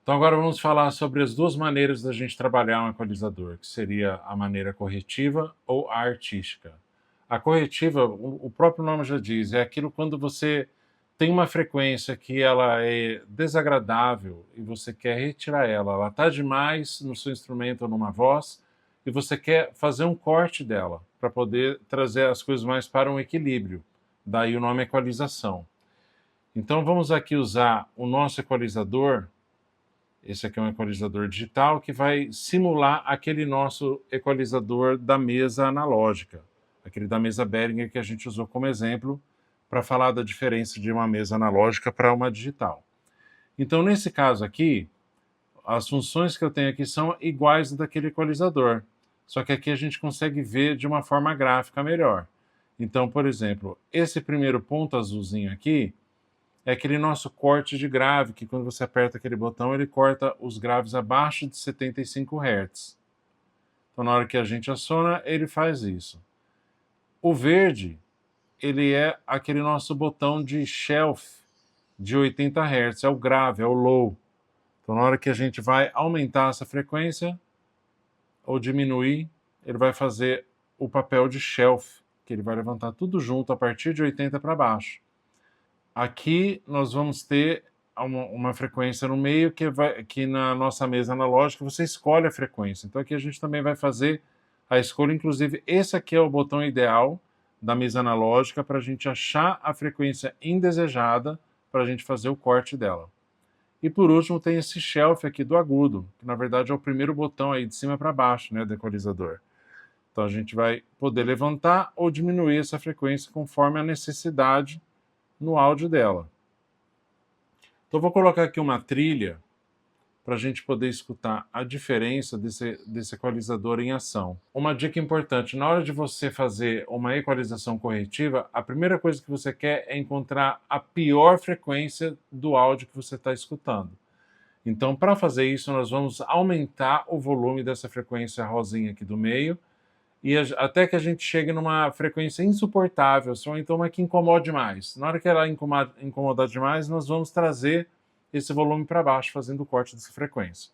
Então agora vamos falar sobre as duas maneiras da gente trabalhar um equalizador, que seria a maneira corretiva ou a artística. A corretiva, o próprio nome já diz, é aquilo quando você tem uma frequência que ela é desagradável e você quer retirar ela. Ela está demais no seu instrumento ou numa voz e você quer fazer um corte dela para poder trazer as coisas mais para um equilíbrio. Daí o nome equalização. Então vamos aqui usar o nosso equalizador. Esse aqui é um equalizador digital que vai simular aquele nosso equalizador da mesa analógica, aquele da mesa Behringer que a gente usou como exemplo para falar da diferença de uma mesa analógica para uma digital. Então, nesse caso aqui, as funções que eu tenho aqui são iguais daquele equalizador, só que aqui a gente consegue ver de uma forma gráfica melhor. Então, por exemplo, esse primeiro ponto azulzinho aqui é aquele nosso corte de grave, que quando você aperta aquele botão, ele corta os graves abaixo de 75 Hz. Então, na hora que a gente aciona, ele faz isso. O verde, ele é aquele nosso botão de shelf de 80 Hz, é o grave, é o low. Então, na hora que a gente vai aumentar essa frequência ou diminuir, ele vai fazer o papel de shelf, que ele vai levantar tudo junto a partir de 80 para baixo. Aqui nós vamos ter uma frequência no meio que na nossa mesa analógica você escolhe a frequência. Então aqui a gente também vai fazer a escolha, inclusive esse aqui é o botão ideal da mesa analógica para a gente achar a frequência indesejada para a gente fazer o corte dela. E por último tem esse shelf aqui do agudo, que na verdade é o primeiro botão aí de cima para baixo, né, do equalizador. Então a gente vai poder levantar ou diminuir essa frequência conforme a necessidade no áudio dela. Então vou colocar aqui uma trilha para a gente poder escutar a diferença desse equalizador em ação. Uma dica importante, na hora de você fazer uma equalização corretiva, a primeira coisa que você quer é encontrar a pior frequência do áudio que você está escutando. Então, para fazer isso, nós vamos aumentar o volume dessa frequência rosinha aqui do meio, e até que a gente chegue numa frequência insuportável, ou então uma que incomode mais. Na hora que ela incomodar demais, nós vamos trazer esse volume para baixo, fazendo o corte dessa frequência.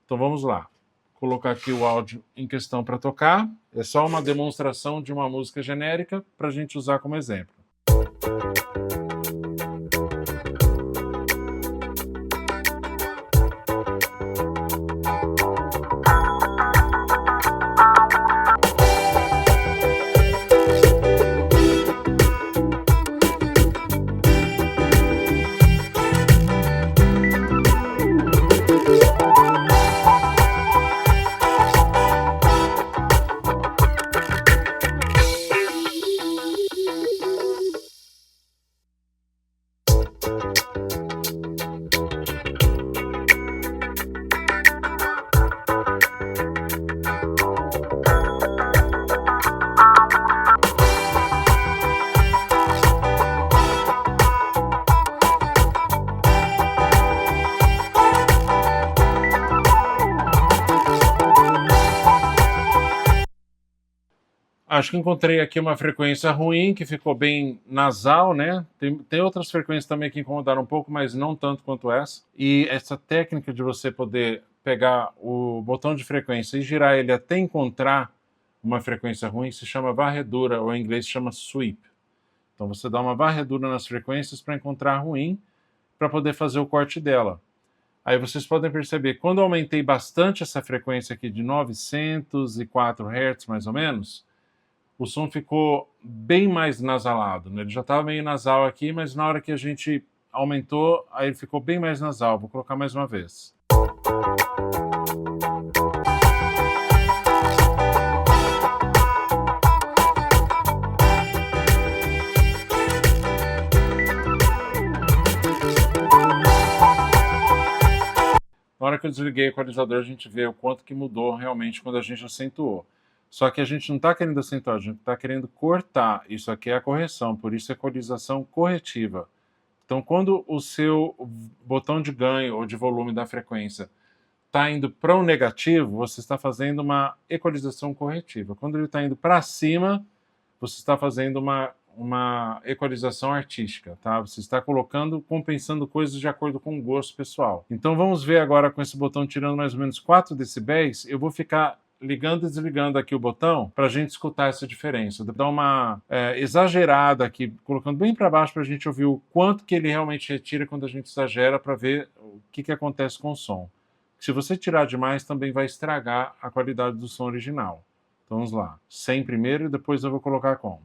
Então vamos lá. Vou colocar aqui o áudio em questão para tocar. É só uma demonstração de uma música genérica para a gente usar como exemplo. Acho que encontrei aqui uma frequência ruim, que ficou bem nasal, né? Tem outras frequências também que incomodaram um pouco, mas não tanto quanto essa. E essa técnica de você poder pegar o botão de frequência e girar ele até encontrar uma frequência ruim se chama varredura, ou em inglês se chama sweep. Então você dá uma varredura nas frequências para encontrar ruim, para poder fazer o corte dela. Aí vocês podem perceber, quando eu aumentei bastante essa frequência aqui de 904 Hz, mais ou menos, o som ficou bem mais nasalado, né? Ele já estava meio nasal aqui, mas na hora que a gente aumentou, aí ele ficou bem mais nasal. Vou colocar mais uma vez. Na hora que eu desliguei o equalizador, a gente vê o quanto que mudou realmente quando a gente acentuou. Só que a gente não está querendo acentuar, a gente está querendo cortar. Isso aqui é a correção, por isso é equalização corretiva. Então, quando o seu botão de ganho ou de volume da frequência está indo para o negativo, você está fazendo uma equalização corretiva. Quando ele está indo para cima, você está fazendo uma equalização artística, tá? Você está colocando, compensando coisas de acordo com o gosto pessoal. Então vamos ver agora com esse botão tirando mais ou menos 4 decibéis, eu vou ficar ligando e desligando aqui o botão para a gente escutar essa diferença. Vou dar uma exagerada aqui, colocando bem para baixo para a gente ouvir o quanto que ele realmente retira quando a gente exagera, para ver o que acontece com o som. Se você tirar demais, também vai estragar a qualidade do som original. Então vamos lá. 100 primeiro e depois eu vou colocar com.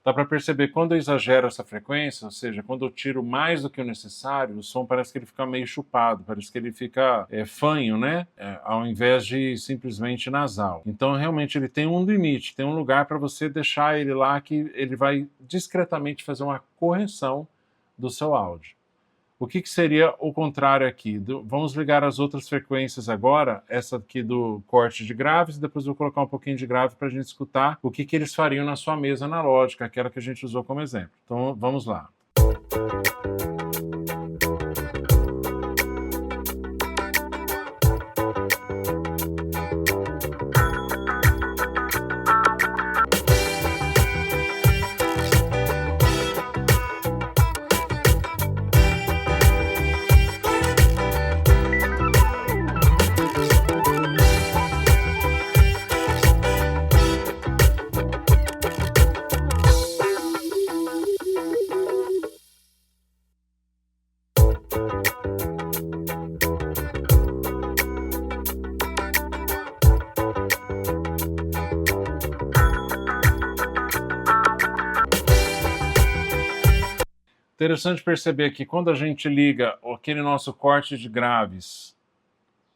Dá para perceber quando eu exagero essa frequência, ou seja, quando eu tiro mais do que o necessário, o som parece que ele fica meio chupado, parece que ele fica fanho, né? Ao invés de simplesmente nasal. Então, realmente, ele tem um limite, tem um lugar para você deixar ele lá que ele vai discretamente fazer uma correção do seu áudio. O que seria o contrário aqui? Vamos ligar as outras frequências agora, essa aqui do corte de graves, e depois eu vou colocar um pouquinho de grave para a gente escutar o que eles fariam na sua mesa analógica, aquela que a gente usou como exemplo. Então vamos lá. Interessante perceber que quando a gente liga aquele nosso corte de graves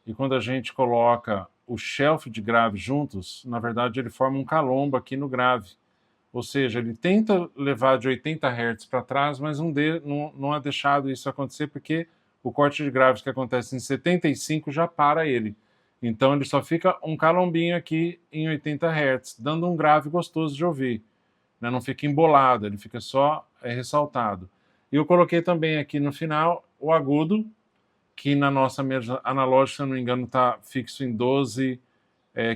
e quando a gente coloca o shelf de graves juntos, na verdade ele forma um calombo aqui no grave. Ou seja, ele tenta levar de 80 Hz para trás, mas não é deixado isso acontecer porque o corte de graves que acontece em 75 já para ele. Então ele só fica um calombinho aqui em 80 Hz, dando um grave gostoso de ouvir. Né? Não fica embolado, ele fica só ressaltado. E eu coloquei também aqui no final o agudo, que na nossa mesa analógica, se eu não me engano, está fixo em 12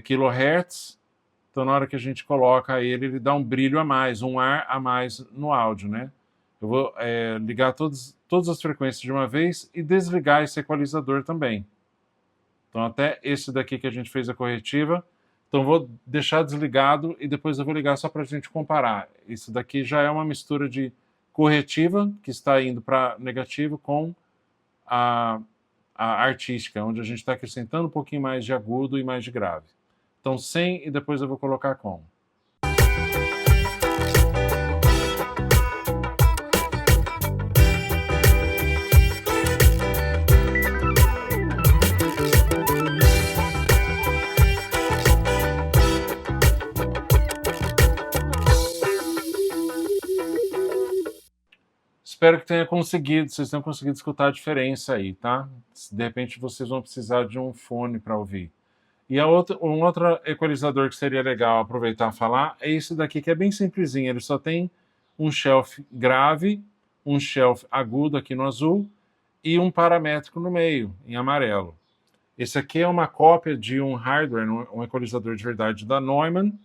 kHz. Então, na hora que a gente coloca ele dá um brilho a mais, um ar a mais no áudio, né? Eu vou ligar todas as frequências de uma vez e desligar esse equalizador também. Então, até esse daqui que a gente fez a corretiva. Então, vou deixar desligado e depois eu vou ligar só para a gente comparar. Isso daqui já é uma mistura de corretiva, que está indo para negativo, com a artística, onde a gente está acrescentando um pouquinho mais de agudo e mais de grave. Então 100 e depois eu vou colocar com. Espero que vocês tenham conseguido escutar a diferença aí, tá? De repente vocês vão precisar de um fone para ouvir. E um outro equalizador que seria legal aproveitar e falar é esse daqui, que é bem simplesinho. Ele só tem um shelf grave, um shelf agudo aqui no azul e um paramétrico no meio, em amarelo. Esse aqui é uma cópia de um hardware, um equalizador de verdade da Neumann,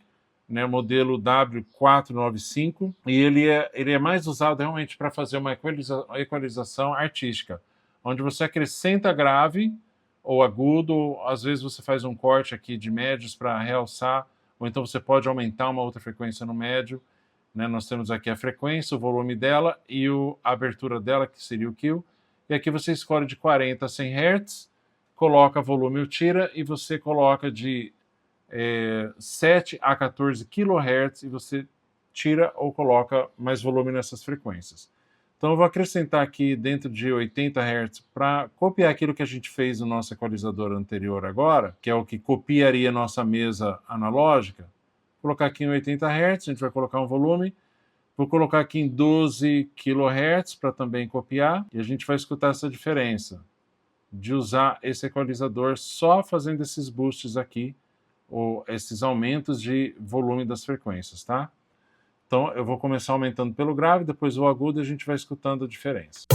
né, modelo W495, e ele é mais usado realmente para fazer uma equalização artística, onde você acrescenta grave ou agudo, às vezes você faz um corte aqui de médios para realçar, ou então você pode aumentar uma outra frequência no médio. Né, nós temos aqui a frequência, o volume dela e a abertura dela, que seria o kill, e aqui você escolhe de 40 a 100 Hz, coloca volume ou tira, e você coloca de 7 a 14 kHz e você tira ou coloca mais volume nessas frequências. Então eu vou acrescentar aqui dentro de 80 Hz para copiar aquilo que a gente fez no nosso equalizador anterior agora, que é o que copiaria nossa mesa analógica. Vou colocar aqui em 80 Hz, a gente vai colocar um volume. Vou colocar aqui em 12 kHz para também copiar e a gente vai escutar essa diferença. de usar esse equalizador só fazendo esses boosts aqui, ou esses aumentos de volume das frequências, tá? Então eu vou começar aumentando pelo grave, depois o agudo e a gente vai escutando a diferença.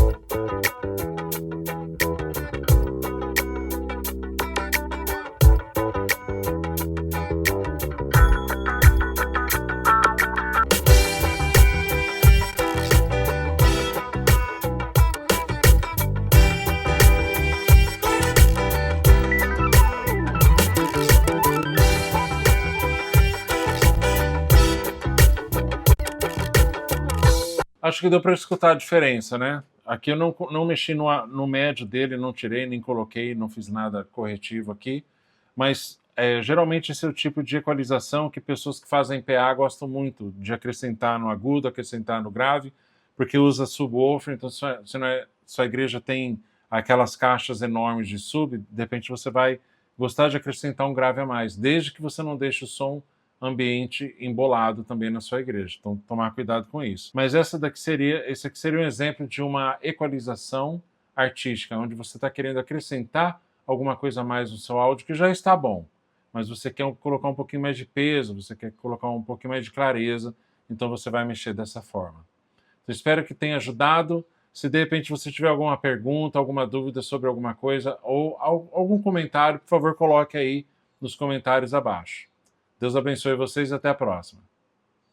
Acho que deu para escutar a diferença, né? Aqui eu não mexi no médio dele, não tirei, nem coloquei, não fiz nada corretivo aqui, mas geralmente esse é o tipo de equalização que pessoas que fazem PA gostam muito de acrescentar no agudo, acrescentar no grave, porque usa subwoofer, então se sua igreja tem aquelas caixas enormes de sub, de repente você vai gostar de acrescentar um grave a mais, desde que você não deixe o som ambiente embolado também na sua igreja. Então, tomar cuidado com isso. Mas esse aqui seria um exemplo de uma equalização artística, onde você está querendo acrescentar alguma coisa a mais no seu áudio que já está bom, mas você quer colocar um pouquinho mais de peso, você quer colocar um pouquinho mais de clareza, então você vai mexer dessa forma. Então, espero que tenha ajudado. Se de repente você tiver alguma pergunta, alguma dúvida sobre alguma coisa ou algum comentário, por favor, coloque aí nos comentários abaixo. Deus abençoe vocês e até a próxima.